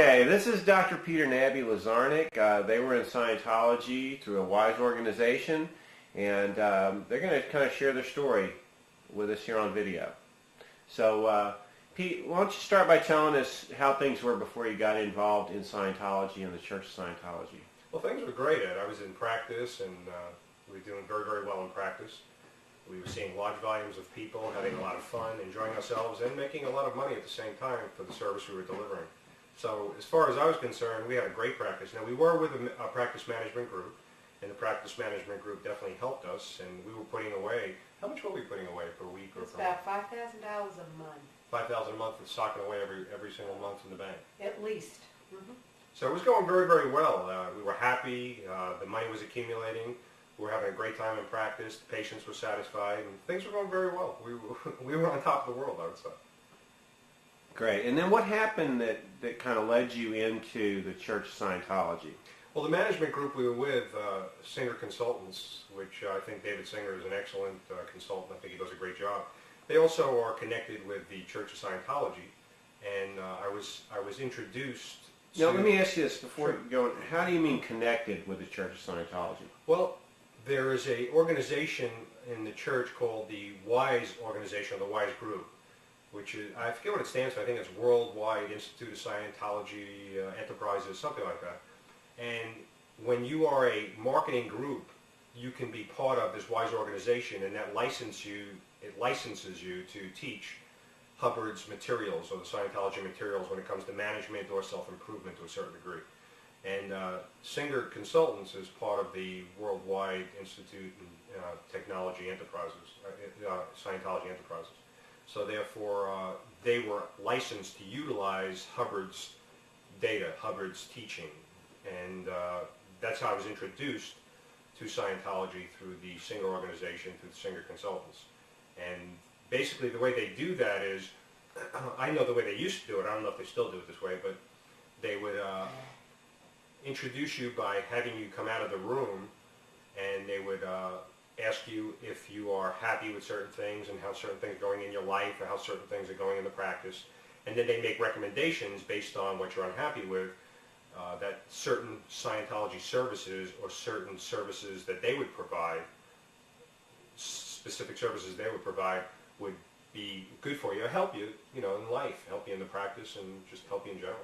Okay, this is Dr. Peter and Abby Lazarnick. They were in Scientology through a wise organization, and they're going to kind of share their story with us here on video. So, Pete, why don't you start by telling us how things were before you got involved in Scientology and the Church of Scientology? Well, things were great, Ed. I was in practice, and we were doing very, very well in practice. We were seeing large volumes of people, having a lot of fun, enjoying ourselves, and making a lot of money at the same time for the service we were delivering. So as far as I was concerned, we had a great practice. Now, we were with a practice management group, and the practice management group definitely helped us, and we were putting away, how much were we putting away per week? It's about $5,000 a month. $5,000 a month and socking away every single month in the bank. At least. Mm-hmm. So it was going very, very well. We were happy. The money was accumulating. We were having a great time in practice. The patients were satisfied, and things were going very well. We were on top of the world, I would say. Great. And then what happened that kind of led you into the Church of Scientology? Well, the management group we were with, Singer Consultants, which I think David Singer is an excellent consultant. I think he does a great job. They also are connected with the Church of Scientology, and I was introduced to... Now, let me ask you this before you go on. How do you mean connected with the Church of Scientology? Well, there is an organization in the church called the WISE organization, or the WISE group, which is, I forget what it stands for. I think it's Worldwide Institute of Scientology Enterprises, something like that. And when you are a marketing group, you can be part of this WISE organization, and that licenses you to teach Hubbard's materials, or the Scientology materials, when it comes to management or self-improvement to a certain degree. And Singer Consultants is part of the Worldwide Institute of Technology Enterprises, Scientology Enterprises. So therefore, they were licensed to utilize Hubbard's data, Hubbard's teaching. And that's how I was introduced to Scientology through the Singer organization, through the Singer Consultants. And basically the way they do that is, I know the way they used to do it, I don't know if they still do it this way, but they would introduce you by having you come out of the room, and they would ask you if you are happy with certain things and how certain things are going in your life or how certain things are going in the practice. And then they make recommendations based on what you're unhappy with, that certain Scientology services or certain services that they would provide, specific services they would provide, would be good for you, help you, in life, help you in the practice, and just help you in general.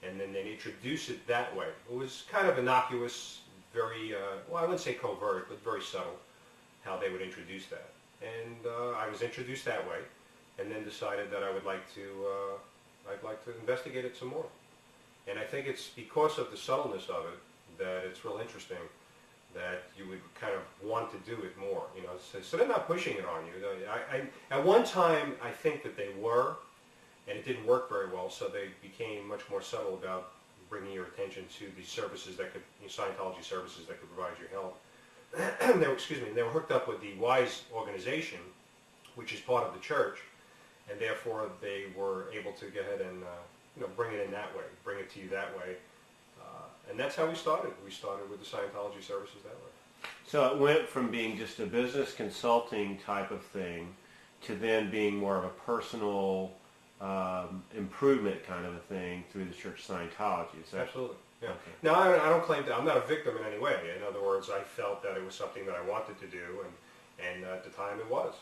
And then they introduce it that way. It was kind of innocuous, very, well, I wouldn't say covert, but very subtle, how they would introduce that. And I was introduced that way, and then decided that I would like to, I'd like to investigate it some more. And I think it's because of the subtleness of it that it's real interesting that you would kind of want to do it more, So they're not pushing it on you. At one time, I think that they were, and it didn't work very well, so they became much more subtle about bringing your attention to the services that could, Scientology services that could provide you help. They were hooked up with the WISE organization, which is part of the church, and therefore they were able to go ahead and bring it in that way, bring it to you that way. And that's how we started. We started with the Scientology services that way. So it went from being just a business consulting type of thing to then being more of a personal improvement kind of a thing through the Church of Scientology. Is that... Absolutely. Yeah. Okay. Now, I don't claim that I'm not a victim in any way. In other words, I felt that it was something that I wanted to do, and at the time it was.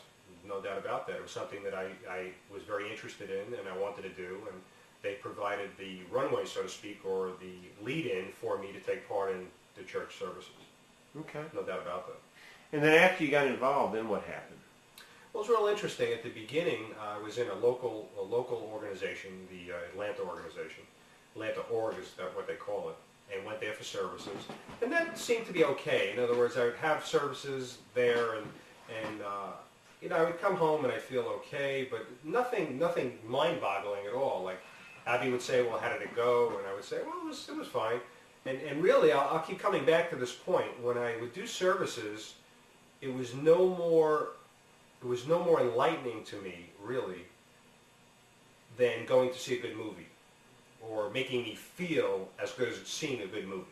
No doubt about that. It was something that I was very interested in and I wanted to do, and they provided the runway, so to speak, or the lead-in for me to take part in the church services. Okay. No doubt about that. And then after you got involved, then what happened? Well, it was real interesting. At the beginning, I was in a local organization, the Atlanta organization. Atlanta Org is what they call it, and went there for services. And that seemed to be okay. In other words, I would have services there, and I would come home and I'd feel okay, but nothing mind-boggling at all. Like Abby would say, well, how did it go? And I would say, well, it was fine. And really, I'll keep coming back to this point. When I would do services, it was no more enlightening to me, really, than going to see a good movie or making me feel as good as seeing a good movie.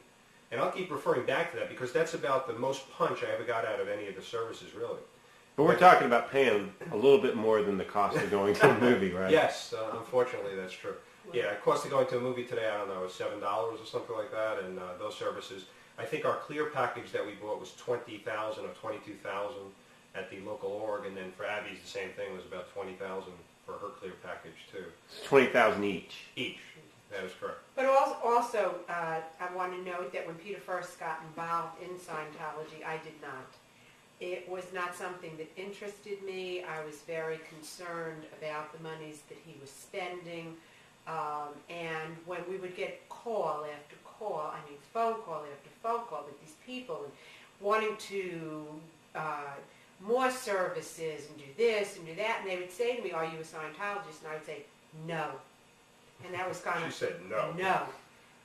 And I'll keep referring back to that because that's about the most punch I ever got out of any of the services, really. But we're talking about paying a little bit more than the cost of going to a movie, right? Yes, unfortunately that's true. Yeah, it costs to go into a movie today, I don't know, it's $7 or something like that, and those services. I think our clear package that we bought was $20,000 or $22,000 at the local org, and then for Abby's the same thing, it was about $20,000 for her clear package too. It's $20,000 each. Each, that is correct. But also, I want to note that when Peter first got involved in Scientology, I did not. It was not something that interested me. I was very concerned about the monies that he was spending. And when we would get call after call, I mean phone call after phone call with these people and wanting to more services and do this and do that, and they would say to me, "Are you a Scientologist?" And I would say, "No." And that was kind of... She said no. No.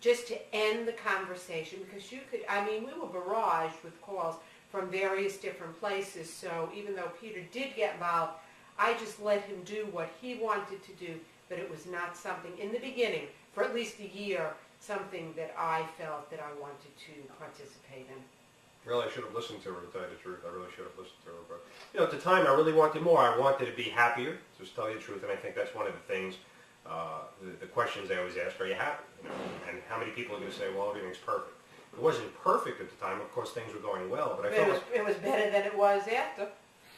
Just to end the conversation, because you could, I mean, we were barraged with calls from various different places, so even though Peter did get involved, I just let him do what he wanted to do, but it was not something, in the beginning, for at least a year, something that I felt that I wanted to participate in. Really, I should have listened to her, to tell you the truth. I really should have listened to her. But, you know, at the time, I really wanted more. I wanted to be happier, to tell you the truth, and I think that's one of the things, the questions I always ask, are you happy? You know, and how many people are going to say, well, everything's perfect? It wasn't perfect at the time. Of course, things were going well, but I felt it was better than it was after.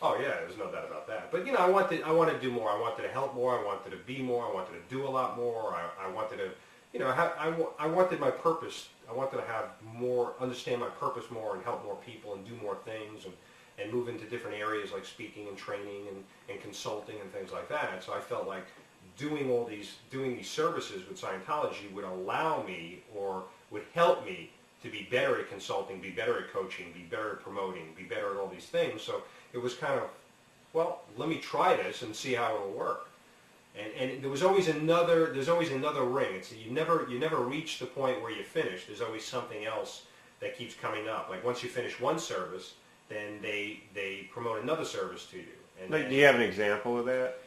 Oh yeah, there's no doubt about that. But you know, I wanted to do more. I wanted to help more. I wanted to be more. I wanted to do a lot more. I wanted to, you know, I wanted my purpose. I wanted to have more, understand my purpose more, and help more people, and do more things, and move into different areas like speaking and training and consulting and things like that. So I felt like doing these services with Scientology would allow me, or would help me, to be better at consulting, be better at coaching, be better at promoting, be better at all these things. So it was kind of, well, let me try this and see how it'll work. And there's always another ring. It's you never reach the point where you finish. There's always something else that keeps coming up. Like once you finish one service, then they promote another service to you. And Do you have an example of that?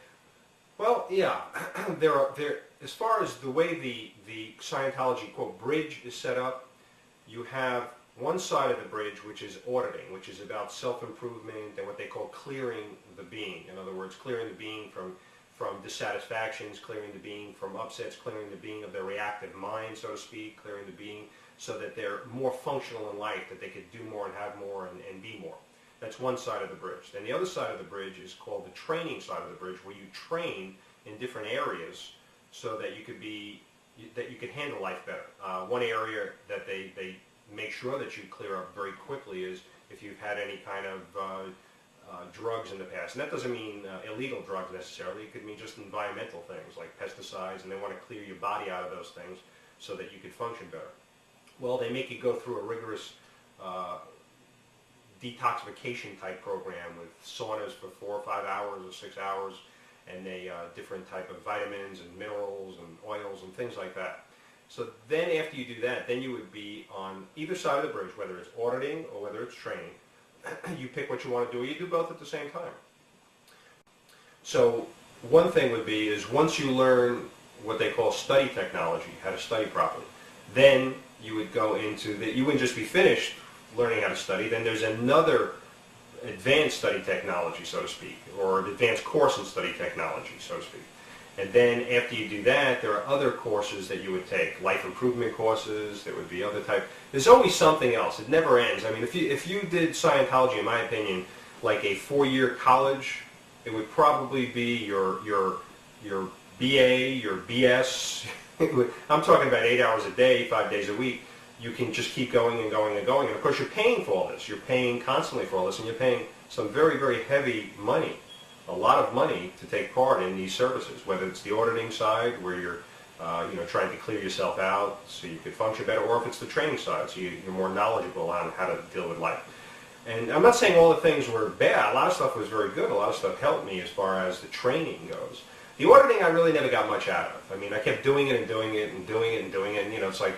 Well, yeah. As far as the way the Scientology quote bridge is set up, you have one side of the bridge, which is auditing, which is about self-improvement and what they call clearing the being. In other words, clearing the being from dissatisfactions, clearing the being from upsets, clearing the being of their reactive mind, so to speak, clearing the being so that they're more functional in life, that they could do more and have more and be more. That's one side of the bridge. Then the other side of the bridge is called the training side of the bridge, where you train in different areas so that you could handle life better. One area that they make sure that you clear up very quickly is if you've had any kind of drugs in the past. And that doesn't mean illegal drugs necessarily. It could mean just environmental things like pesticides, and they want to clear your body out of those things so that you could function better. Well, they make you go through a rigorous detoxification type program with saunas for 4 or 5 hours or 6 hours, and they different type of vitamins and minerals and oils and things like that. So then after you do that, then you would be on either side of the bridge, whether it's auditing or whether it's training. You pick what you want to do, or you do both at the same time. So one thing would be is once you learn what they call study technology, how to study properly, then you would go into you wouldn't just be finished learning how to study, then there's another advanced study technology, so to speak, or an advanced course in study technology, so to speak. And then after you do that, there are other courses that you would take, life improvement courses. There would be other type. There's always something else. It never ends. I mean, if you did Scientology, in my opinion, like a 4-year college, it would probably be your BA, your BS. I'm talking about 8 hours a day, 5 days a week. You can just keep going and going and going. And of course, you're paying for all this. You're paying constantly for all this, and you're paying some very, very heavy money. A lot of money to take part in these services, whether it's the auditing side where you're trying to clear yourself out so you could function better, or if it's the training side so you're more knowledgeable on how to deal with life. And I'm not saying all the things were bad. A lot of stuff was very good. A lot of stuff helped me as far as the training goes. The auditing I really never got much out of. I mean, I kept doing it and doing it and doing it and doing it, and it's like,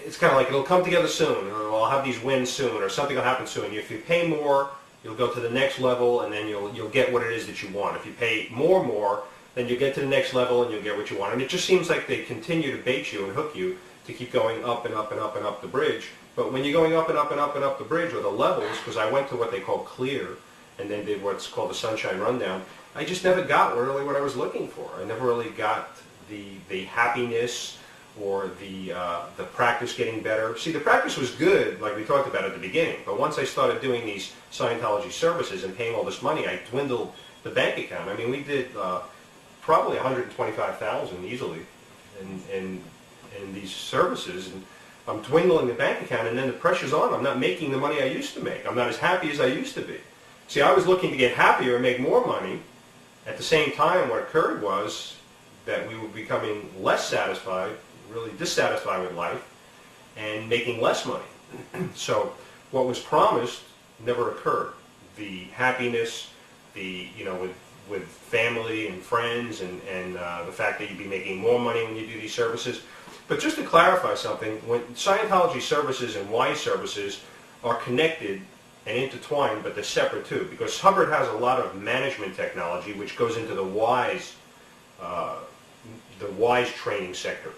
it's kind of like it'll come together soon, or I'll have these wins soon, or something will happen soon. If you pay more, you'll go to the next level, and then you'll get what it is that you want. If you pay more, then you get to the next level, and you'll get what you want. And it just seems like they continue to bait you and hook you to keep going up and up and up and up the bridge. But when you're going up and up and up and up the bridge, or the levels, because I went to what they call clear, and then did what's called the sunshine rundown, I just never got really what I was looking for. I never really got the happiness or the practice getting better. See, the practice was good, like we talked about at the beginning, but once I started doing these Scientology services and paying all this money, I dwindled the bank account. I mean, we did probably $125,000 easily in these services, and I'm dwindling the bank account, and then the pressure's on. I'm not making the money I used to make. I'm not as happy as I used to be. See, I was looking to get happier and make more money. At the same time, what occurred was that we were becoming less satisfied, really dissatisfied with life, and making less money. So what was promised never occurred. The happiness, with family and friends, and the fact that you'd be making more money when you do these services. But just to clarify something, when Scientology services and WISE services are connected and intertwined, but they're separate too, because Hubbard has a lot of management technology which goes into the WISE training sector.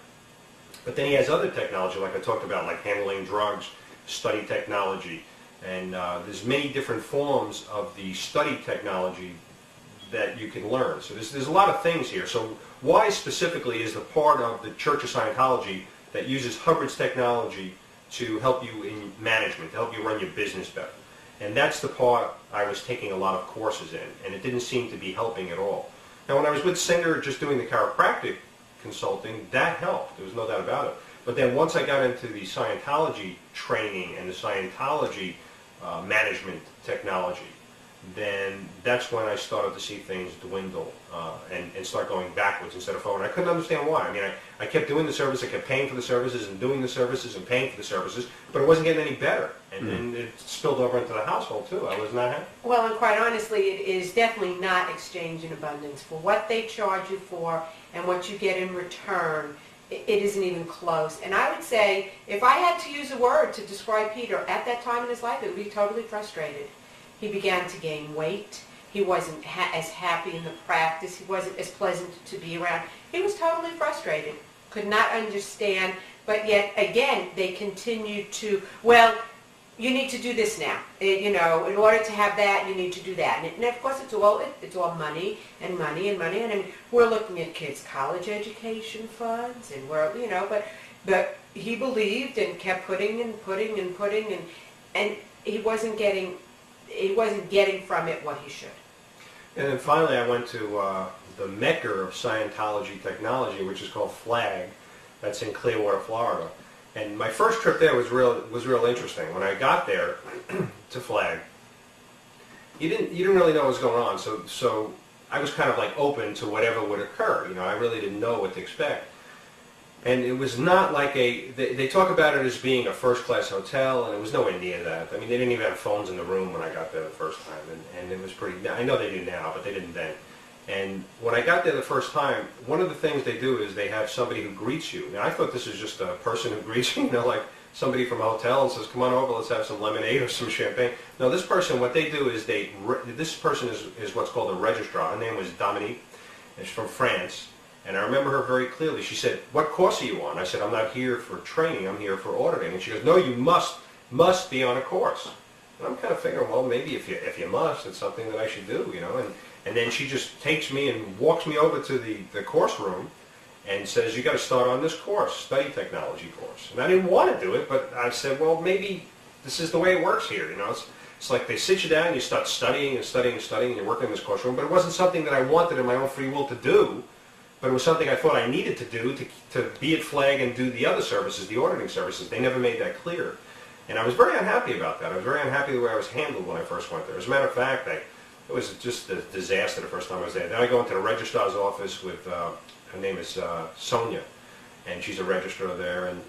But then he has other technology, like I talked about, like handling drugs, study technology, and there's many different forms of the study technology that you can learn. So there's a lot of things here. So WISE specifically is the part of the Church of Scientology that uses Hubbard's technology to help you in management, to help you run your business better. And that's the part I was taking a lot of courses in, and it didn't seem to be helping at all. Now, when I was with Singer just doing the chiropractic consulting, that helped. There was no doubt about it. But then once I got into the Scientology training and the Scientology management technology, then that's when I started to see things dwindle and start going backwards instead of forward. I couldn't understand why. I mean, I kept doing the service, I kept paying for the services and doing the services and paying for the services, but it wasn't getting any better. And it spilled over into the household too. I was not happy. Well, and quite honestly, it is definitely not exchange in abundance. For what they charge you for and what you get in return, it isn't even close. And I would say, if I had to use a word to describe Peter at that time in his life, it would be totally frustrated. He began to gain weight. He wasn't as happy in the practice. He wasn't as pleasant to be around. He was totally frustrated, could not understand, but yet, again, they continued to, well, you need to do this now. In order to have that, you need to do that. And of course, it's all money and money and money. And I mean, we're looking at kids' college education funds, and but he believed and kept putting and putting and putting, and he wasn't getting from it what he should. And then finally, I went to the mecca of Scientology technology, which is called FLAG. That's in Clearwater, Florida. And my first trip there was real interesting. When I got there to FLAG, you didn't really know what was going on. So I was kind of like open to whatever would occur. I really didn't know what to expect. And it was not like they talk about it as being a first-class hotel, and it was nowhere near that. I mean, they didn't even have phones in the room when I got there the first time, and it was pretty, I know they do now, but they didn't then. And when I got there the first time, one of the things they do is they have somebody who greets you. Now, I thought this was just a person who greets you, like somebody from a hotel and says, come on over, let's have some lemonade or some champagne. No, this person, what they do is this person is what's called a registrar. Her name was Dominique, and she's from France. And I remember her very clearly. She said, what course are you on? I said, I'm not here for training, I'm here for auditing. And she goes, no, you must be on a course. And I'm kind of figuring, well, maybe if you must, it's something that I should do, And then she just takes me and walks me over to the course room and says, you got to start on this course, study technology course. And I didn't want to do it, but I said, well, maybe this is the way it works here. It's like they sit you down and you start studying and studying and studying and you're working in this course room. But it wasn't something that I wanted in my own free will to do. But it was something I thought I needed to do to be at FLAG and do the other services, the auditing services. They never made that clear. And I was very unhappy about that. I was very unhappy the way I was handled when I first went there. As a matter of fact, it was just a disaster the first time I was there. Then I go into the registrar's office with, her name is Sonia, and she's a registrar there. And,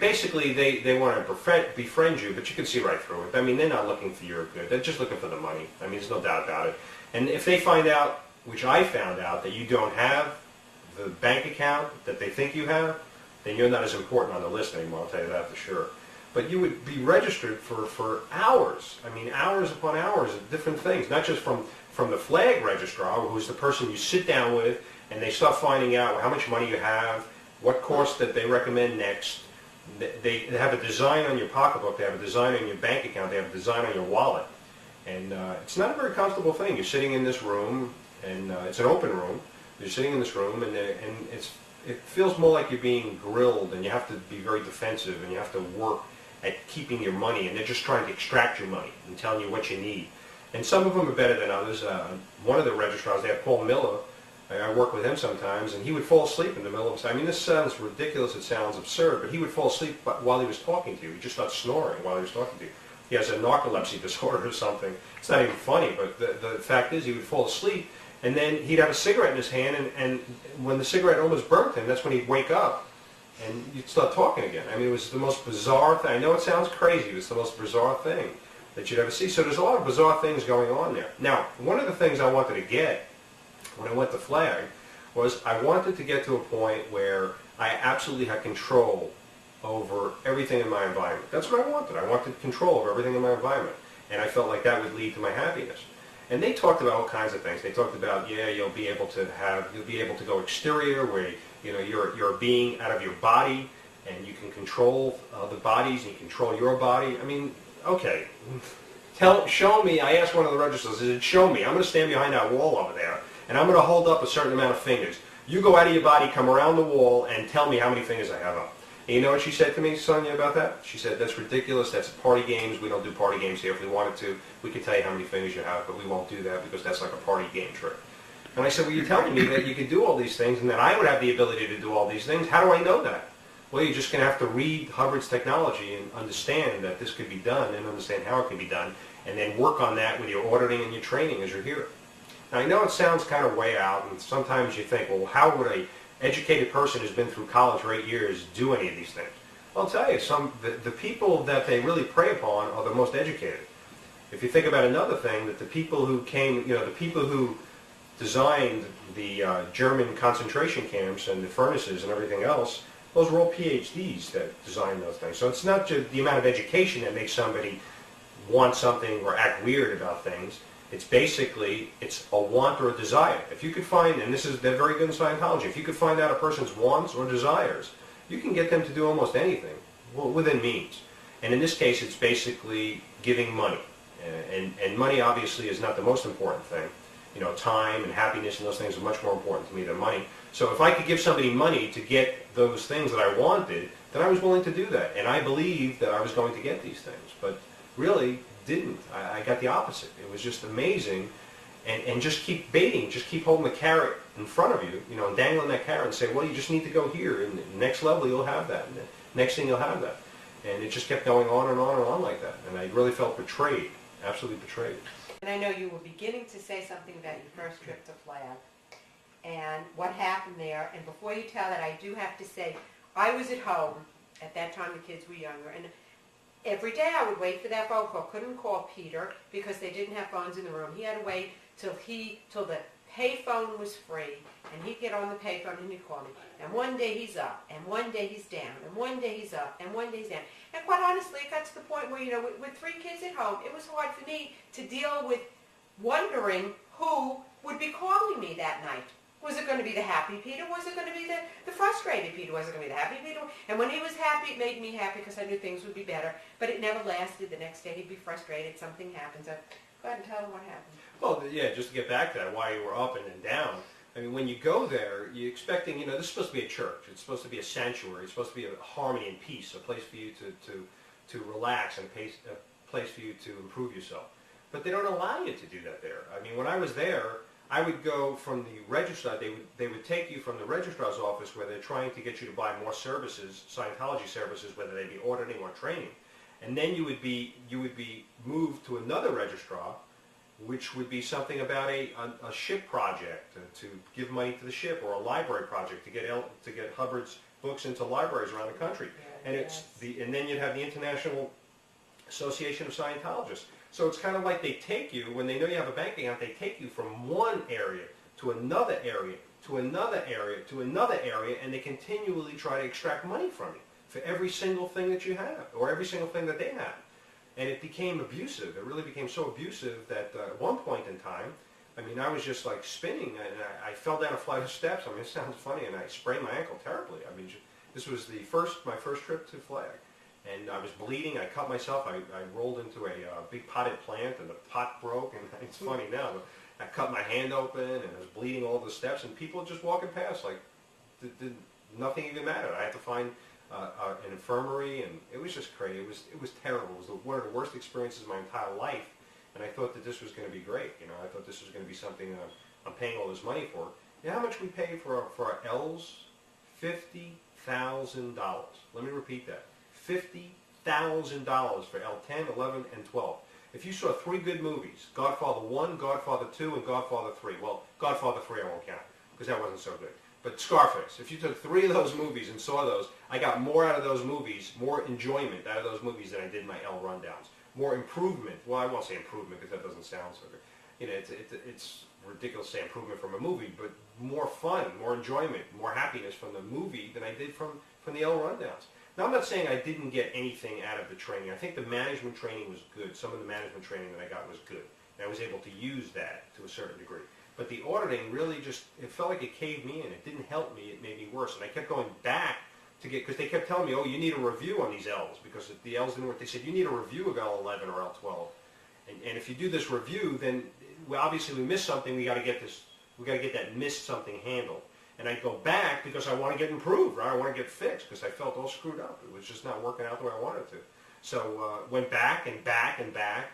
basically they want to befriend you, but you can see right through it. I mean, they're not looking for your good. They're just looking for the money. I mean, there's no doubt about it. And if they find out, which I found out, that you don't have the bank account that they think you have, then you're not as important on the list anymore, I'll tell you that for sure. But you would be registered for hours. I mean, hours upon hours of different things, not just from the FLAG registrar, who's the person you sit down with, and they start finding out how much money you have, what course that they recommend next. They have a design on your pocketbook, they have a design on your bank account, they have a design on your wallet. And it's not a very comfortable thing. You're sitting in this room, and it's an open room. You're sitting in this room, and it's it feels more like you're being grilled, and you have to be very defensive, and you have to work at keeping your money, and they're just trying to extract your money and telling you what you need. And some of them are better than others. One of the registrars, they have Paul Miller. I work with him sometimes, and he would fall asleep in the middle of, I mean, this sounds ridiculous, it sounds absurd, but he would fall asleep while he was talking to you. He'd just start snoring while he was talking to you. He has a narcolepsy disorder or something. It's not even funny, but the fact is he would fall asleep, and then he'd have a cigarette in his hand, and when the cigarette almost burnt him, that's when he'd wake up, and you'd start talking again. I mean, it was the most bizarre thing. I know it sounds crazy, but it's the most bizarre thing that you'd ever see. So there's a lot of bizarre things going on there. Now, one of the things I wanted to get when I went to Flag was I wanted to get to a point where I absolutely had control over everything in my environment. That's what I wanted. I wanted control over everything in my environment. And I felt like that would lead to my happiness. And they talked about all kinds of things. They talked about, yeah, you'll be able to go exterior where you're a being out of your body, and you can control the bodies, and you control your body. I mean, okay. Show me. I asked one of the registrars, I said, show me. I'm going to stand behind that wall over there, and I'm going to hold up a certain amount of fingers. You go out of your body, come around the wall, and tell me how many fingers I have up. And you know what she said to me, Sonia, about that? She said, that's ridiculous. That's party games. We don't do party games here. If we wanted to, we could tell you how many fingers you have, but we won't do that because that's like a party game trick. And I said, well, you're telling me that you could do all these things and that I would have the ability to do all these things. How do I know that? Well, you're just going to have to read Hubbard's technology and understand that this could be done and understand how it can be done, and then work on that with your auditing and your training as you're here. Now, I know it sounds kind of way out, and sometimes you think, well, how would a educated person who's been through college for 8 years do any of these things? I'll tell you, the people that they really prey upon are the most educated. If you think about another thing, that the people who came, the people who designed the German concentration camps and the furnaces and everything else, those were all PhDs that designed those things. So it's not just the amount of education that makes somebody want something or act weird about things. It's basically, it's a want or a desire. If you could find, and they're very good in Scientology, if you could find out a person's wants or desires, you can get them to do almost anything, within means. And in this case, it's basically giving money. And money obviously is not the most important thing. Time and happiness and those things are much more important to me than money. So if I could give somebody money to get those things that I wanted, then I was willing to do that. And I believed that I was going to get these things. But really didn't. I got the opposite. It was just amazing. And just keep baiting, just keep holding the carrot in front of you, and dangling that carrot and say, well, you just need to go here, and the next level you'll have that, and the next thing you'll have that. And it just kept going on and on and on like that. And I really felt betrayed, absolutely betrayed. And I know you were beginning to say something about your first trip to Flag and what happened there. And before you tell that, I do have to say, I was at home. At that time, the kids were younger. And every day I would wait for that phone call. Couldn't call Peter because they didn't have phones in the room. He had to wait till the pay phone was free. And he'd get on the pay phone and he'd call me. And one day he's up, and one day he's down, and one day he's up, and one day he's down. And quite honestly, it got to the point where, with 3 kids at home, it was hard for me to deal with wondering who would be calling me that night. Was it going to be the happy Peter? Was it going to be the frustrated Peter? Was it going to be the happy Peter? And when he was happy, it made me happy because I knew things would be better. But it never lasted. The next day he'd be frustrated. Something happened. So go ahead and tell him what happened. Well, yeah, just to get back to that, why you were up and then down. I mean, when you go there, you're expecting, this is supposed to be a church. It's supposed to be a sanctuary. It's supposed to be a harmony and peace, a place for you to relax and a place for you to improve yourself. But they don't allow you to do that there. I mean, when I was there, I would go from the registrar. They would take you from the registrar's office where they're trying to get you to buy more services, Scientology services, whether they be auditing or training. And then you would be moved to another registrar, which would be something about a ship project, to give money to the ship, or a library project to get Hubbard's books into libraries around the country. And and then you'd have the International Association of Scientologists. So it's kind of like they take you, when they know you have a bank account, they take you from one area to another area, to another area, to another area, and they continually try to extract money from you for every single thing that you have, or every single thing that they have. And it became abusive. It really became so abusive that at one point in time, I mean, I was just like spinning, and I fell down a flight of steps. I mean, it sounds funny, and I sprained my ankle terribly. I mean, this was my first trip to Flag. And I was bleeding. I cut myself. I rolled into a big potted plant, and the pot broke. And it's funny now, but I cut my hand open, and I was bleeding all the steps. And people just walking past, like, nothing even mattered. I had to find an infirmary, and it was just crazy. It was terrible. It was one of the worst experiences of my entire life, and I thought that this was going to be great. I thought this was going to be something I'm paying all this money for. You know how much we pay for our L's? $50,000. Let me repeat that. $50,000 for L10, 11, and 12. If you saw 3 good movies, Godfather 1, Godfather 2, and Godfather 3. Well, Godfather 3 I won't count, because that wasn't so good. But Scarface, if you took 3 of those movies and saw those, I got more out of those movies, more enjoyment out of those movies than I did my L rundowns. More improvement. Well, I won't say improvement because that doesn't sound so good. It's ridiculous to say improvement from a movie, but more fun, more enjoyment, more happiness from the movie than I did from the L rundowns. Now, I'm not saying I didn't get anything out of the training. I think the management training was good. Some of the management training that I got was good. And I was able to use that to a certain degree. But the auditing really it felt like it caved me in. It didn't help me. It made me worse. And I kept going back because they kept telling me, oh, you need a review on these L's. Because if the L's didn't work, they said, you need a review of L11 or L12. And if you do this review, then obviously we missed something. We got to get that missed something handled. And I'd go back because I want to get improved, right? I want to get fixed because I felt all screwed up. It was just not working out the way I wanted to. So went back and back and back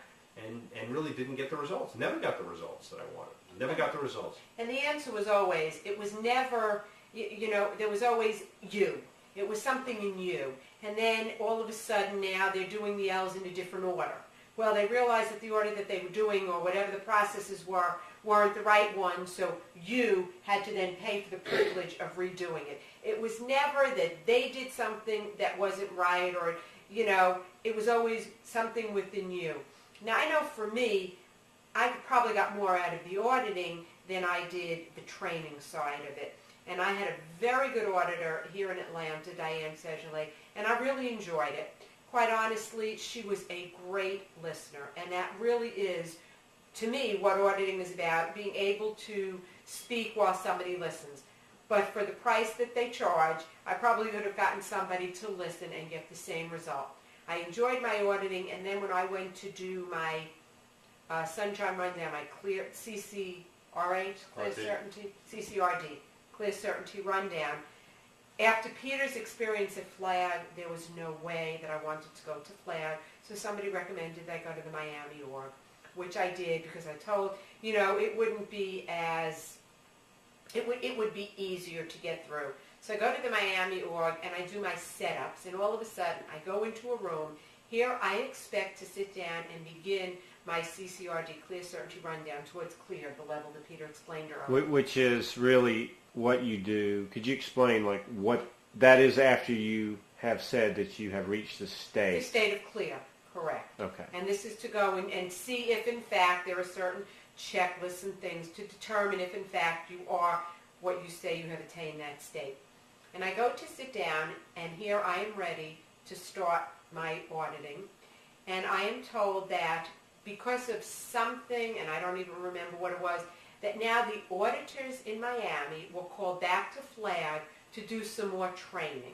and really didn't get the results. Never got the results that I wanted. Never got the results. And the answer was always, it was never, there was always you. It was something in you. And then all of a sudden now they're doing the L's in a different order. Well, they realized that the order that they were doing or whatever the processes weren't the right ones, so you had to then pay for the privilege of redoing it. It was never that they did something that wasn't right or, it was always something within you. Now, I know for me, I probably got more out of the auditing than I did the training side of it. And I had a very good auditor here in Atlanta, Diane Sejolet, and I really enjoyed it. Quite honestly, she was a great listener, and that really is, to me, what auditing is about, being able to speak while somebody listens. But for the price that they charge, I probably would have gotten somebody to listen and get the same result. I enjoyed my auditing, and then when I went to do my Sunshine Rundown, my clear CCRD, Clear Certainty Rundown, after Peter's experience at Flag, there was no way that I wanted to go to Flag, so somebody recommended that I go to the Miami org, which I did because I told, it wouldn't be it would be easier to get through. So I go to the Miami org and I do my setups, and all of a sudden I go into a room. Here I expect to sit down and begin my CCRD, Clear Certainty Rundown, towards clear, the level that Peter explained earlier. Which is really what you do. Could you explain what that is after you have said that you have reached the state? The state of clear, correct. Okay. And this is to go and see if in fact there are certain checklists and things to determine if in fact you are what you say you have attained that state. And I go to sit down, and here I am ready to start my auditing, and I am told that because of something, and I don't even remember what it was, that now the auditors in Miami were called back to Flag to do some more training.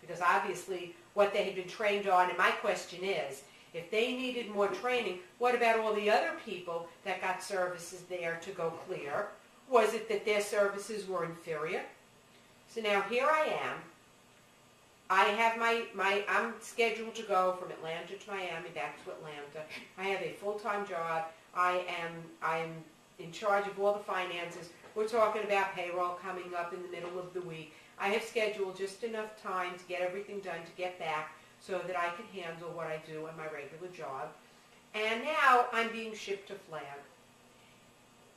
Because obviously what they had been trained on, and my question is, if they needed more training, what about all the other people that got services there to go clear? Was it that their services were inferior? So now here I am. I have I'm scheduled to go from Atlanta to Miami, back to Atlanta. I have a full-time job. I am in charge of all the finances. We're talking about payroll coming up in the middle of the week. I have scheduled just enough time to get everything done to get back so that I can handle what I do in my regular job. And now I'm being shipped to Flag.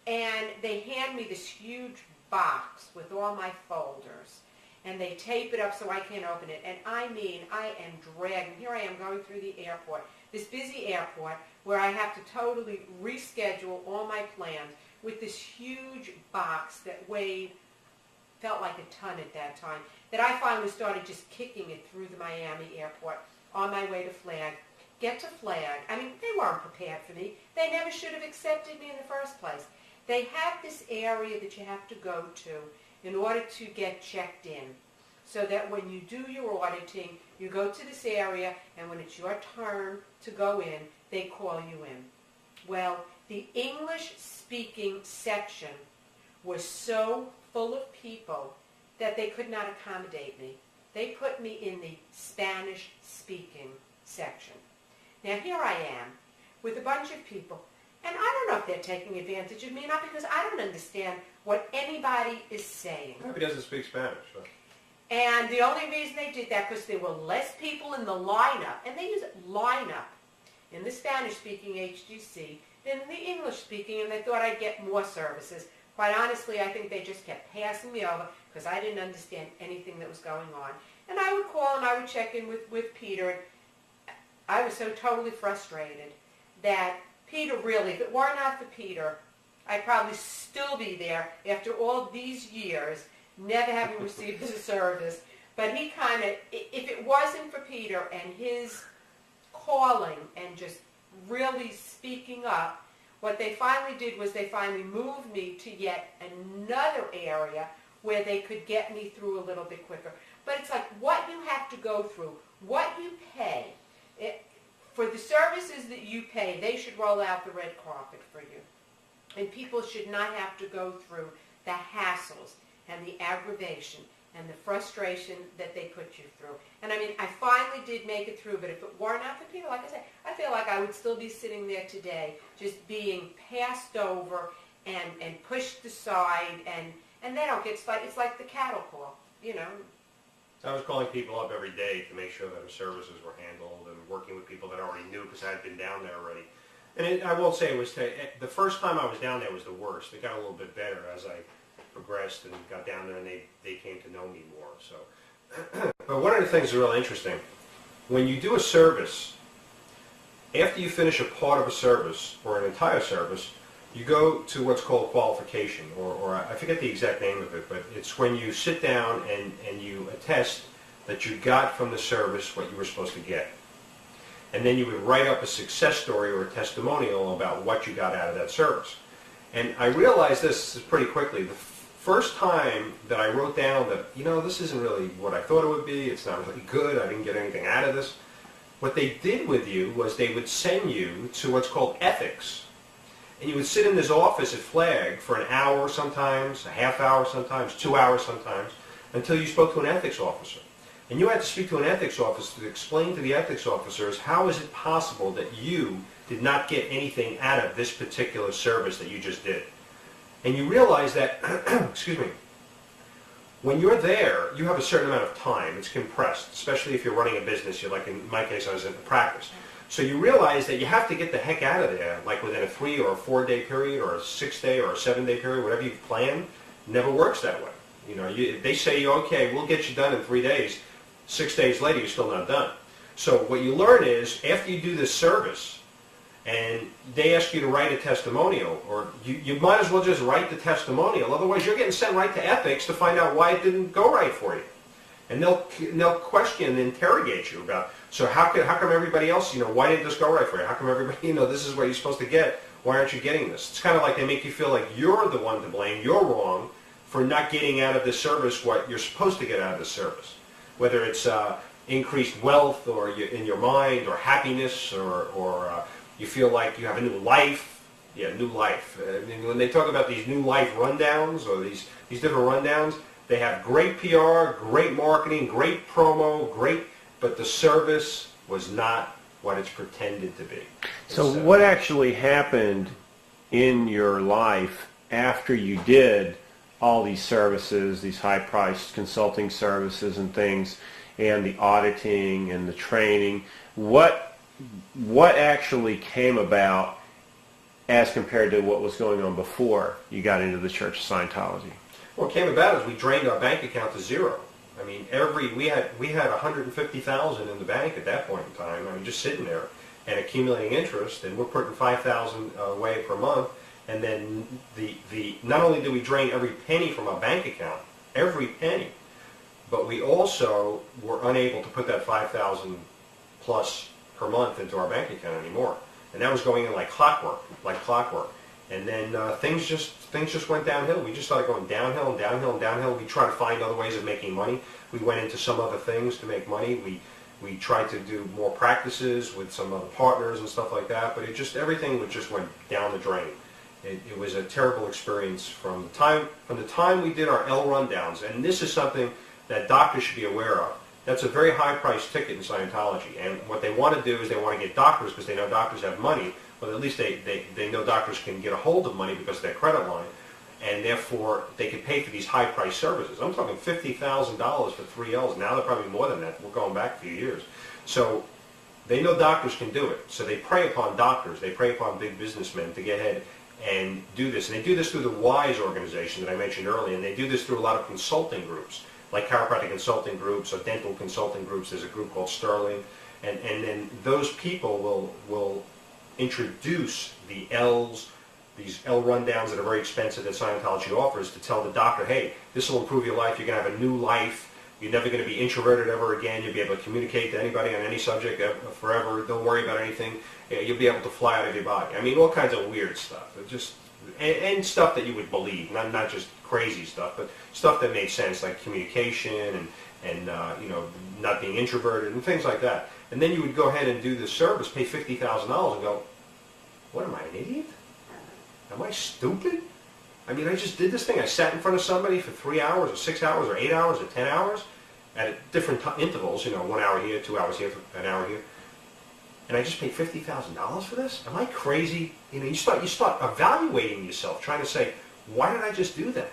And they hand me this huge box with all my folders. And they tape it up so I can't open it. And I am dragging. Here I am going through the airport, this busy airport, where I have to totally reschedule all my plans with this huge box that felt like a ton at that time, that I finally started just kicking it through the Miami airport on my way to Flag. Get to Flag. I mean, they weren't prepared for me. They never should have accepted me in the first place. They have this area that you have to go to in order to get checked in, so that when you do your auditing, you go to this area, and when it's your turn to go in, they call you in. Well, the English-speaking section was so full of people that they could not accommodate me. They put me in the Spanish-speaking section. Now here I am with a bunch of people, and I don't know if they're taking advantage of me or not, because I don't understand what anybody is saying. He doesn't speak Spanish. So. And the only reason they did that because there were less people in the lineup, and they use lineup in the Spanish-speaking HGC than the English-speaking, and they thought I'd get more services. Quite honestly, I think they just kept passing me over because I didn't understand anything that was going on. And I would call and I would check in with Peter, and I was so totally frustrated that Peter really, if it were not for Peter, I'd probably still be there after all these years, never having received a service. But he kind of, if it wasn't for Peter and his calling and just really speaking up, what they finally did was they finally moved me to yet another area where they could get me through a little bit quicker. But it's like what you have to go through, what you pay. For the services that you pay, they should roll out the red carpet for you. And people should not have to go through the hassles and the aggravation and the frustration that they put you through. And I mean, I finally did make it through, but if it were not for people, like I said, I feel like I would still be sitting there today just being passed over and pushed aside, and they don't get started. It's like the cattle call, you know. I was calling people up every day to make sure that our services were handled and working with people that I already knew because I had been down there already. And I will say, the first time I was down there was the worst. It got a little bit better as I progressed and got down there, and they came to know me more. So, but one of the things that's really interesting, when you do a service, after you finish a part of a service or an entire service, you go to what's called qualification, or I forget the exact name of it, but it's when you sit down and you attest that you got from the service what you were supposed to get. And then you would write up a success story or a testimonial about what you got out of that service. And I realized this pretty quickly. The first time that I wrote down that, you know, this isn't really what I thought it would be, it's not really good, I didn't get anything out of this, what they did with you was they would send you to what's called ethics. And you would sit in this office at Flag for an hour sometimes, a half hour sometimes, 2 hours sometimes, until you spoke to an ethics officer. And you had to speak to an ethics officer to explain to the ethics officers how is it possible that you did not get anything out of this particular service that you just did. And you realize that, excuse me, when you're there, you have a certain amount of time. It's compressed, especially if you're running a business. You're like, in my case, I was in practice. So you realize that you have to get the heck out of there, like within a 3 or a 4 day period, or a 6 day or a 7 day period, whatever you've planned. Never works that way. You know, if they say, okay, we'll get you done in 3 days, 6 days later, you're still not done. So what you learn is, after you do this service, and they ask you to write a testimonial, or you might as well just write the testimonial. Otherwise, you're getting sent right to ethics to find out why it didn't go right for you. And they'll question and interrogate you about, so how come everybody else, you know, why didn't this go right for you? How come everybody, you know, this is what you're supposed to get. Why aren't you getting this? It's kind of like they make you feel like you're the one to blame. You're wrong for not getting out of this service what you're supposed to get out of this service. Whether it's increased wealth, or in your mind, or happiness, or you feel like you have a new life. Yeah, new life. When they talk about these new life rundowns, or these different rundowns, they have great PR, great marketing, great promo, but the service was not what it's pretended to be. So what actually happened in your life after you did all these services, these high-priced consulting services and things, and the auditing and the training? What actually came about as compared to what was going on before you got into the Church of Scientology? What came about is we drained our bank account to zero. I mean, we had $150,000 in the bank at that point in time. I mean, just sitting there and accumulating interest, and we're putting $5,000 away per month. And then not only did we drain every penny from our bank account, every penny, but we also were unable to put that $5,000 plus per month into our bank account anymore. And that was going in like clockwork. And then things just went downhill. We just started going downhill and downhill and downhill. We tried to find other ways of making money. We went into some other things to make money. We tried to do more practices with some other partners and stuff like that. But everything just went down the drain. It was a terrible experience from the time we did our L rundowns, and this is something that doctors should be aware of. That's a very high-priced ticket in Scientology, and what they want to do is they want to get doctors because they know doctors have money, but at least they know doctors can get a hold of money because of their credit line, and therefore they can pay for these high-priced services. I'm talking $50,000 for 3 Ls. Now they're probably more than that. We're going back a few years. So they know doctors can do it. So they prey upon doctors. They prey upon big businessmen to get ahead and do this. And they do this through the WISE organization that I mentioned earlier, and they do this through a lot of consulting groups, like chiropractic consulting groups or dental consulting groups. There's a group called Sterling. And then those people will introduce the L's, these L rundowns that are very expensive that Scientology offers, to tell the doctor, hey, this will improve your life. You're going to have a new life. You're never going to be introverted ever again. You'll be able to communicate to anybody on any subject forever. Don't worry about anything. You'll be able to fly out of your body. I mean, all kinds of weird stuff. And stuff that you would believe, not just crazy stuff, but stuff that made sense, like communication and not being introverted and things like that. And then you would go ahead and do this service, pay $50,000, and go, what am I, an idiot? Am I stupid? I mean, I just did this thing. I sat in front of somebody for 3 hours or 6 hours or 8 hours or 10 hours at different intervals, 1 hour here, 2 hours here, an hour here. And I just paid $50,000 for this? Am I crazy? You start evaluating yourself, trying to say, why did I just do that?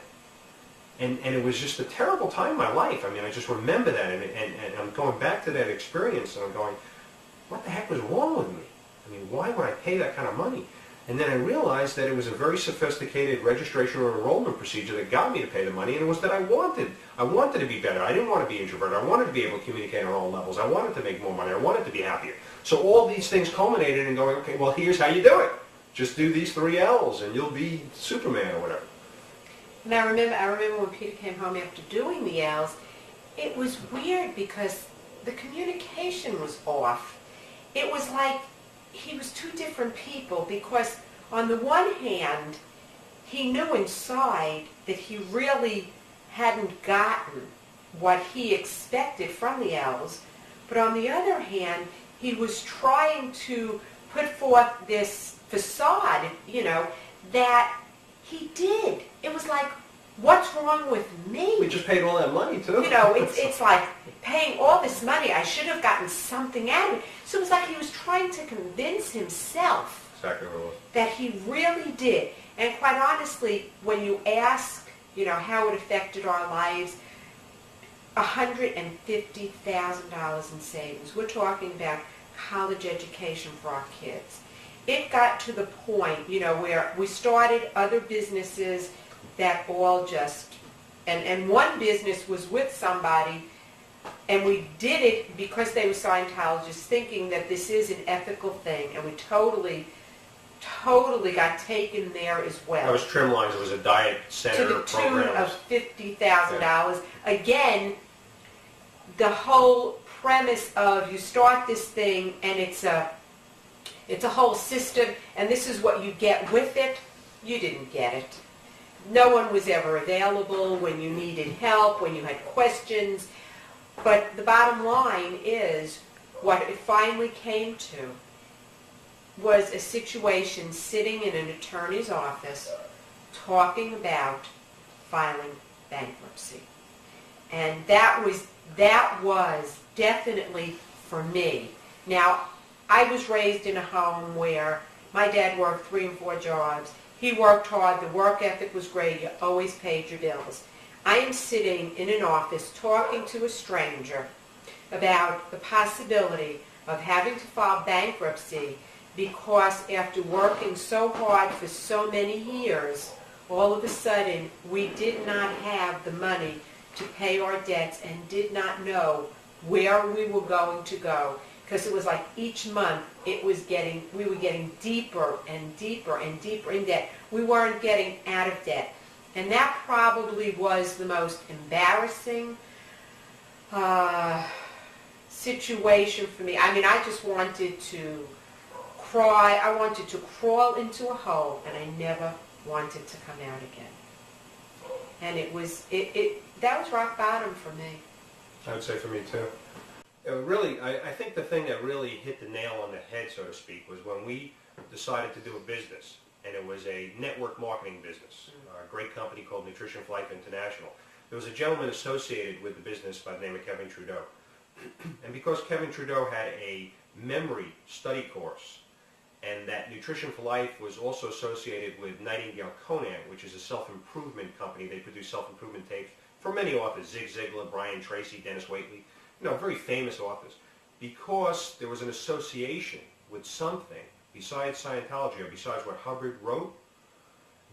And it was just a terrible time in my life. I mean, I just remember that, and I'm going back to that experience, and I'm going, what the heck was wrong with me? I mean, why would I pay that kind of money? And then I realized that it was a very sophisticated registration or enrollment procedure that got me to pay the money, and it was that I wanted. I wanted to be better. I didn't want to be introverted. I wanted to be able to communicate on all levels. I wanted to make more money. I wanted to be happier. So all these things culminated in going, okay, well, here's how you do it. Just do these 3 L's, and you'll be Superman or whatever. And I remember when Peter came home after doing the L's, it was weird because the communication was off. It was like he was two different people, because on the one hand, he knew inside that he really hadn't gotten what he expected from the L's, but on the other hand, he was trying to put forth this facade, that he did. It was like, what's wrong with me? We just paid all that money, too. It's like paying all this money. I should have gotten something out of it. So it was like he was trying to convince himself Exactly what it was. that he really did. And quite honestly, when you ask, how it affected our lives, $150,000 in savings. We're talking about college education for our kids. It got to the point, where we started other businesses that all just, and one business was with somebody, and we did it because they were Scientologists, thinking that this is an ethical thing, and we totally got taken there as well. That was Trimlines. It was a diet center to the program. tune of $50,000. Again, the whole premise of you start this thing and it's a whole system, and this is what you get with it. You didn't get it. No one was ever available when you needed help, when you had questions. But the bottom line is, what it finally came to was a situation sitting in an attorney's office talking about filing bankruptcy. And that was definitely for me. Now, I was raised in a home where my dad worked 3 and 4 jobs. He worked hard. The work ethic was great. You always paid your bills. I am sitting in an office talking to a stranger about the possibility of having to file bankruptcy because after working so hard for so many years, all of a sudden we did not have the money to pay our debts and did not know where we were going to go. Because it was like each month we were getting deeper and deeper and deeper in debt. We weren't getting out of debt. And that probably was the most embarrassing situation for me. I mean, I just wanted to cry. I wanted to crawl into a hole, and I never wanted to come out again. And that was rock bottom for me. I would say for me too. Really, I think the thing that really hit the nail on the head, so to speak, was when we decided to do a business. and it was a network marketing business, a great company called Nutrition for Life International. There was a gentleman associated with the business by the name of Kevin Trudeau. And because Kevin Trudeau had a memory study course, and that Nutrition for Life was also associated with Nightingale Conant, which is a self-improvement company. They produce self-improvement tapes for many authors, Zig Ziglar, Brian Tracy, Dennis Waitley, very famous authors. Because there was an association with something besides Scientology or besides what Hubbard wrote,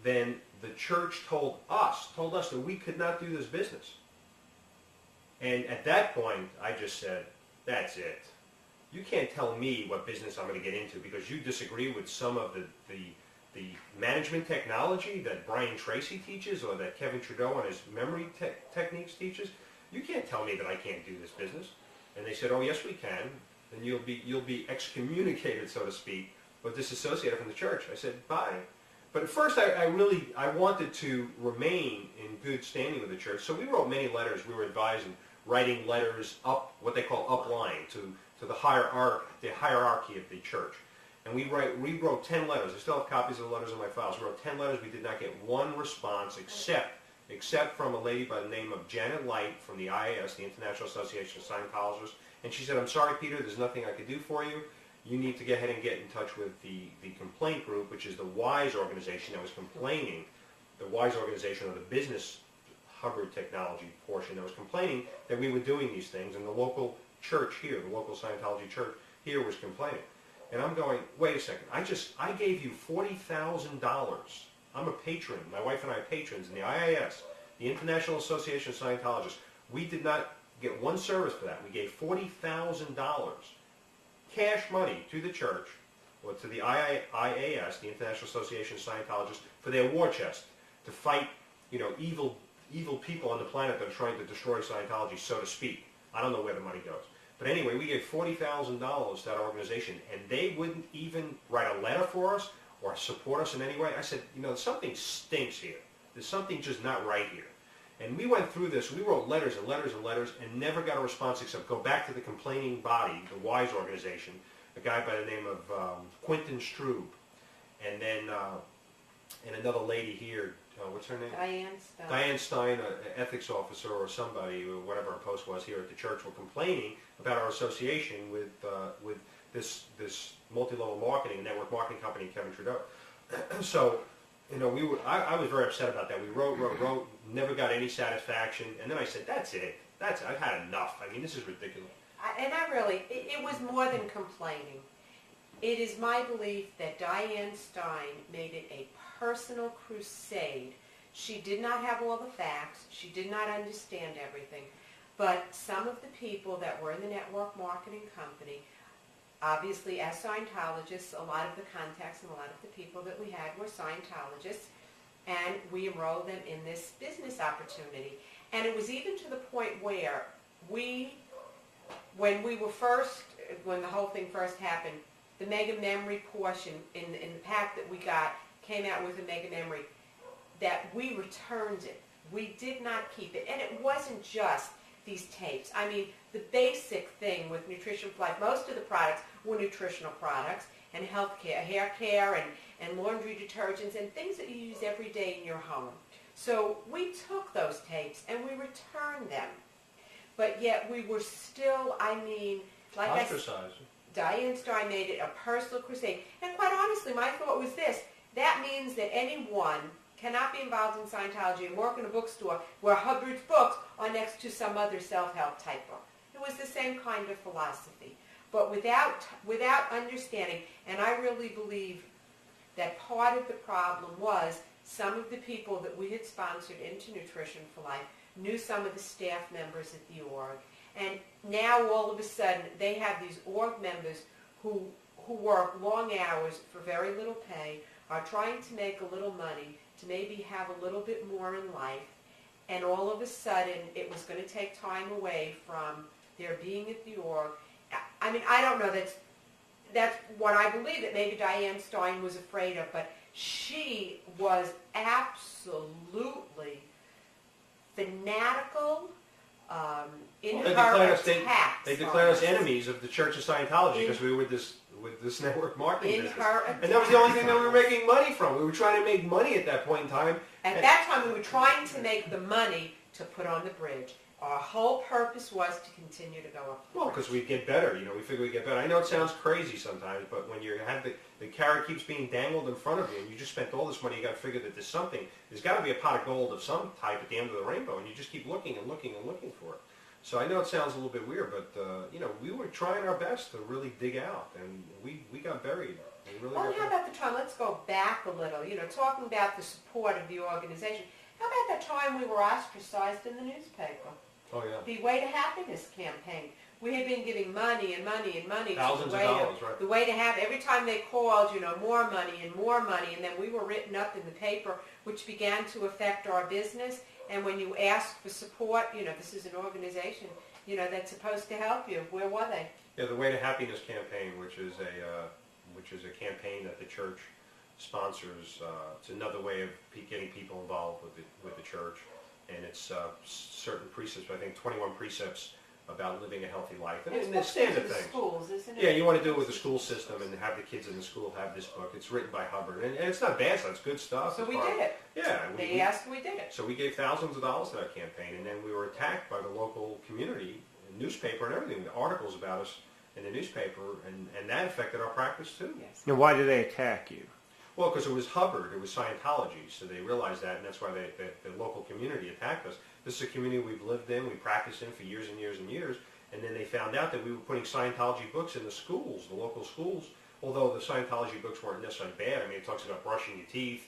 then the church told us that we could not do this business. And at that point, I just said, that's it. You can't tell me what business I'm going to get into because you disagree with some of the management technology that Brian Tracy teaches or that Kevin Trudeau on his memory techniques teaches. You can't tell me that I can't do this business. And they said, oh, yes, we can. And you'll be excommunicated, so to speak, or disassociated from the church. I said, bye. But at first, I wanted to remain in good standing with the church. So we wrote many letters. We were advising writing letters up, what they call upline, to the hierarchy of the church. And we wrote 10 letters. I still have copies of the letters in my files. We wrote 10 letters. We did not get one response except from a lady by the name of Janet Light from the IAS, the International Association of Scientologists. And she said, I'm sorry, Peter, there's nothing I could do for you. You need to go ahead and get in touch with the complaint group, which is the WISE organization that was complaining, the WISE organization of the business Hubbard technology portion that was complaining that we were doing these things, and the local church here, the local Scientology church here was complaining. And I'm going, wait a second, I gave you $40,000. I'm a patron. My wife and I are patrons in the IAS, the International Association of Scientologists. We did not get one service for that. We gave $40,000 cash money to the church, or to the IAS, the International Association of Scientologists, for their war chest to fight, evil people on the planet that are trying to destroy Scientology, so to speak. I don't know where the money goes. But anyway, we gave $40,000 to that organization, and they wouldn't even write a letter for us or support us in any way. I said, something stinks here. There's something just not right here. And we went through this. We wrote letters and letters and letters and never got a response except go back to the complaining body, the WISE organization, a guy by the name of Quentin Strube, and then and another lady here, what's her name? Diane Stein. Diane Stein, an ethics officer or somebody, or whatever her post was here at the church, were complaining about our association with this multi-level marketing, network marketing company, Kevin Trudeau. So, I was very upset about that. We wrote, never got any satisfaction, and then I said, that's it. I've had enough. I mean, this is ridiculous. It was more than complaining. It is my belief that Diane Stein made it a personal crusade. She did not have all the facts. She did not understand everything. But some of the people that were in the network marketing company, obviously as Scientologists, a lot of the contacts and a lot of the people that we had were Scientologists, and we enrolled them in this business opportunity. And it was even to the point where when the whole thing first happened, the mega memory portion in the pack that we got came out with a mega memory, that we returned it. We did not keep it. And it wasn't just these tapes. I mean, the basic thing with Nutrition for Life, most of the products were nutritional products and health care, hair care and laundry detergents and things that you use every day in your home. So we took those tapes and we returned them. But yet we were still, like ostracized. Diane Stein made it a personal crusade. And quite honestly, my thought was this: that means that anyone cannot be involved in Scientology and work in a bookstore where Hubbard's books are next to some other self-help type book. It was the same kind of philosophy. But without understanding, and I really believe that part of the problem was some of the people that we had sponsored into Nutrition for Life knew some of the staff members at the org. And now all of a sudden they have these org members who work long hours for very little pay, are trying to make a little money, to maybe have a little bit more in life, and all of a sudden it was going to take time away from their being at the org. I mean, I don't know, that's what I believe that maybe Diane Stein was afraid of, but she was absolutely fanatical in her attacks. They declared us enemies of the Church of Scientology because we were with this network marketing In business. her And that was the only thing that we were attacks. making money from. We were trying to make money at that point in time. At that time, we were trying to make the money to put on the bridge. Our whole purpose was to continue to go up the Well, bridge. because we'd get better. We figure we'd get better. I know it sounds crazy sometimes, but when you have the carrot keeps being dangled in front of you, and you just spent all this money, you got to figure that there's something. There's got to be a pot of gold of some type at the end of the rainbow, and you just keep looking and looking and looking for it. So I know it sounds a little bit weird, but we were trying our best to really dig out, and we got buried. We really Well, got how buried. about the time, let's go back a little, talking about the support of the organization. How about that time we were ostracized in the newspaper? Oh yeah. The Way to Happiness campaign. We had been giving money and money and money. Thousands of dollars, right. The way to have, every time they called, more money, and then we were written up in the paper, which began to affect our business. And when you ask for support, this is an organization, that's supposed to help you. Where were they? Yeah, the Way to Happiness campaign, which is a campaign that the church sponsors. It's another way of getting people involved with the church, and it's certain precepts. I think 21 precepts about living a healthy life, and It's the standard to the things. schools, isn't it? Yeah, you want to do it with the school system and have the kids in the school have this book. It's written by Hubbard, and it's not bad stuff. It's good stuff. So It's we part- did it. Yeah, They asked, we did it. so we gave thousands of dollars to that campaign, and then we were attacked by the local community, newspaper and everything, the articles about us in the newspaper, and that affected our practice too. Yes. Now, why did they attack you? Well, because it was Hubbard, it was Scientology, so they realized that, and that's why the local community attacked us. This is a community we've lived in, we practiced in for years and years and years, and then they found out that we were putting Scientology books in the schools, the local schools, although the Scientology books weren't necessarily bad. I mean, it talks about brushing your teeth,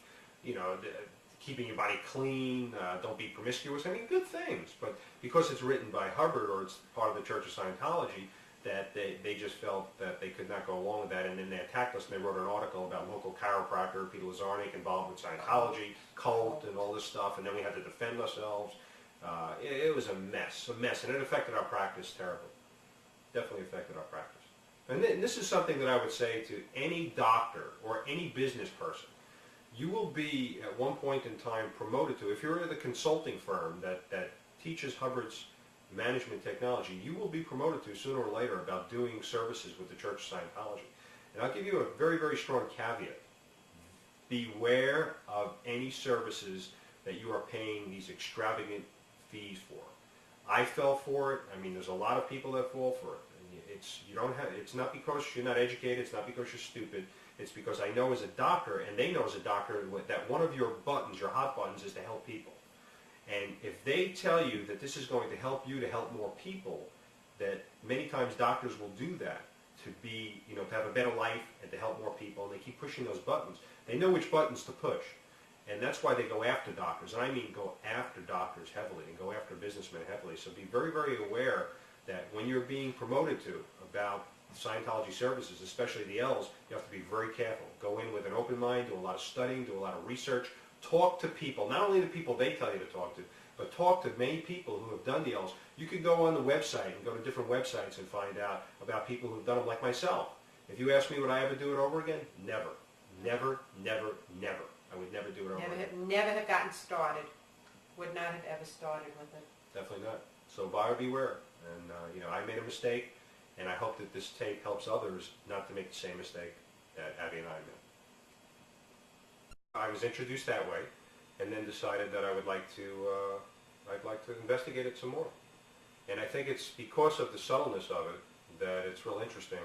keeping your body clean, don't be promiscuous, I mean, good things. But because it's written by Hubbard, or it's part of the Church of Scientology, that they just felt that they could not go along with that, and then they attacked us, and they wrote an article about local chiropractor, Peter Lazarnick, involved with Scientology, cult, and all this stuff, and then we had to defend ourselves. It was a mess, and it affected our practice terribly. Definitely affected our practice. And this is something that I would say to any doctor or any business person. You will be, at one point in time, promoted to, if you're the consulting firm that teaches Hubbard's management technology, you will be promoted to sooner or later about doing services with the Church of Scientology. And I'll give you a very, very strong caveat. Beware of any services that you are paying these extravagant fees for. I fell for it. I mean, there's a lot of people that fall for it. And it's not because you're not educated, it's not because you're stupid, it's because I know as a doctor, and they know as a doctor, that one of your buttons, your hot buttons, is to help people. And if they tell you that this is going to help you to help more people, that many times doctors will do that to be, to have a better life and to help more people, and they keep pushing those buttons. They know which buttons to push, and that's why they go after doctors. And I mean go after doctors heavily and go after businessmen heavily. So be very, very aware that when you're being promoted to about Scientology services, especially the L's, you have to be very careful. Go in with an open mind, do a lot of studying, do a lot of research. Talk to people, not only the people they tell you to talk to, but talk to many people who have done the L's. You could go on the website and go to different websites and find out about people who've done them like myself. If you ask me would I ever do it over again? Never. Never, never, never. I would never do it over again. Never have gotten started. Would not have ever started with it. Definitely not. So buyer beware. And, I made a mistake, and I hope that this tape helps others not to make the same mistake that Abby and I made. I was introduced that way, and then decided that I'd like to investigate it some more. And I think it's because of the subtleness of it that it's real interesting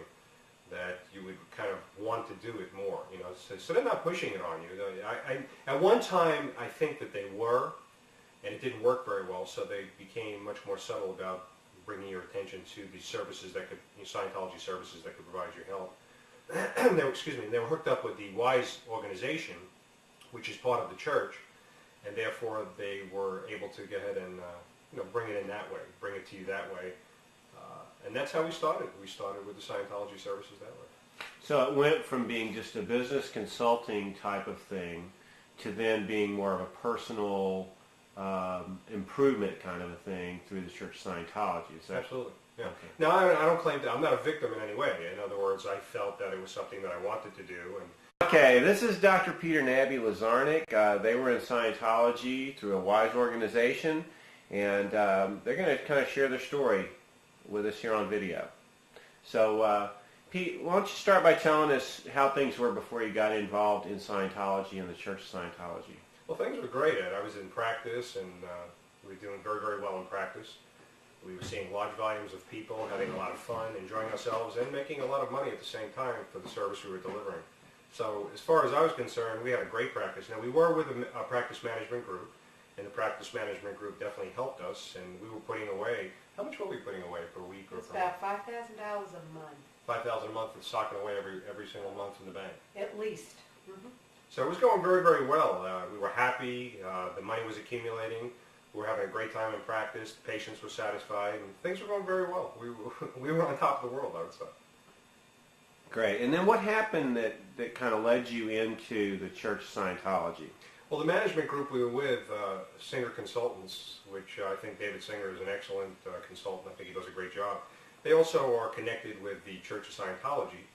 that you would kind of want to do it more. So they're not pushing it on you. At one time, I think that they were, and it didn't work very well. So they became much more subtle about bringing your attention to the services that could, Scientology services that could provide you help. They were hooked up with the WISE organization, which is part of the church, and therefore they were able to go ahead and bring it in that way, bring it to you that way. And that's how we started. We started with the Scientology services that way. So it went from being just a business consulting type of thing to then being more of a personal improvement kind of a thing through the Church of Scientology. Is that Absolutely. Yeah. Okay. Now, I don't claim that I'm not a victim in any way. In other words, I felt that it was something that I wanted to do. And Okay, this is Dr. Peter and Abby Lazarnick. They were in Scientology through a WISE organization, and they're going to kind of share their story with us here on video. So, Pete, why don't you start by telling us how things were before you got involved in Scientology and the Church of Scientology? Well, things were great, Ed. I was in practice, and we were doing very, very well in practice. We were seeing large volumes of people, having a lot of fun, enjoying ourselves, and making a lot of money at the same time for the service we were delivering. So as far as I was concerned, we had a great practice. Now, we were with a practice management group, and the practice management group definitely helped us, and we were putting away, how much were we putting away per week or It's per month? about $5,000 a month, $5,000 a month for socking away every single month in the bank. at least. Mm-hmm. So it was going very, very well. We were happy. The money was accumulating. We were having a great time in practice. The patients were satisfied, and things were going very well. We were on top of the world, I would say. Great. And then what happened that kind of led you into the Church of Scientology? Well, the management group we were with, Singer Consultants, which I think David Singer is an excellent consultant. I think he does a great job. They also are connected with the Church of Scientology,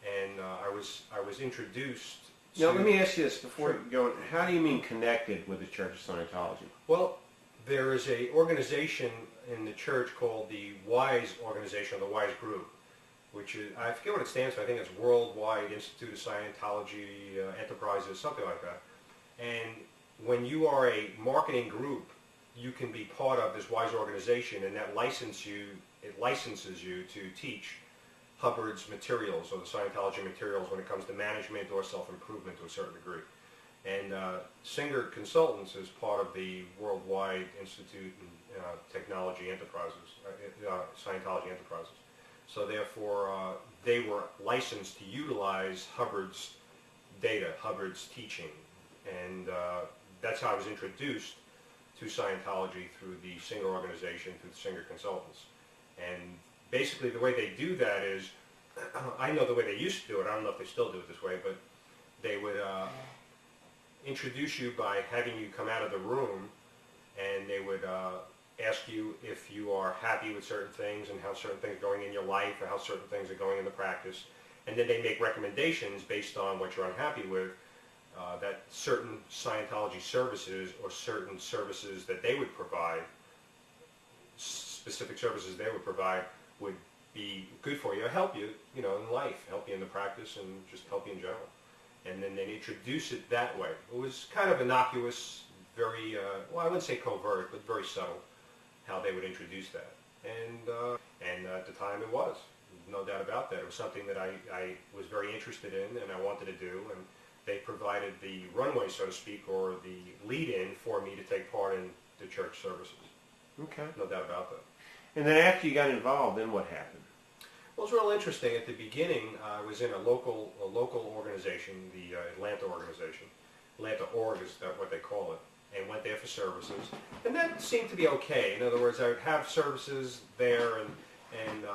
and I was introduced to... Now, let me ask you this before you go on. How do you mean connected with the Church of Scientology? Well, there is an organization in the church called the WISE organization, or the WISE group, which is, I forget what it stands for. I think it's Worldwide Institute of Scientology Enterprises, something like that. And when you are a marketing group, you can be part of this WISE organization, and that licenses you to teach Hubbard's materials, or the Scientology materials, when it comes to management or self-improvement to a certain degree. And Singer Consultants is part of the Worldwide Institute and Technology Enterprises, Scientology Enterprises. So therefore, they were licensed to utilize Hubbard's data, Hubbard's teaching. And that's how I was introduced to Scientology through the Singer organization, through the Singer Consultants. And basically the way they do that is, I know the way they used to do it, I don't know if they still do it this way, but they would introduce you by having you come out of the room, and they would ask you if you are happy with certain things and how certain things are going in your life or how certain things are going in the practice. And then they make recommendations based on what you're unhappy with, that certain Scientology services or certain services that they would provide, specific services they would provide, would be good for you, help you, in life, help you in the practice, and just help you in general. And then they introduce it that way. It was kind of innocuous, very, well, I wouldn't say covert, but very subtle, how they would introduce that. And at the time it was, no doubt about that. It was something that I was very interested in and I wanted to do, and they provided the runway, so to speak, or the lead-in for me to take part in the church services. Okay. No doubt about that. And then after you got involved, then what happened? Well, it was real interesting. At the beginning, I was in a local organization, the Atlanta organization. Atlanta Org is what they call it, and went there for services. And that seemed to be okay. In other words, I would have services there, and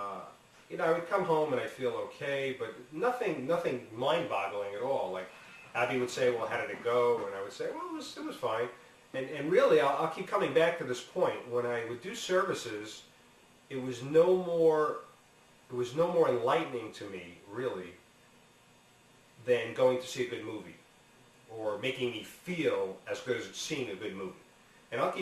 I would come home and I'd feel okay, but nothing mind-boggling at all. Like Abby would say, well, how did it go? And I would say, well, it was fine. And really, I'll keep coming back to this point. When I would do services, it was no more enlightening to me, really, than going to see a good movie or making me feel as good as seeing a good movie. And I'll keep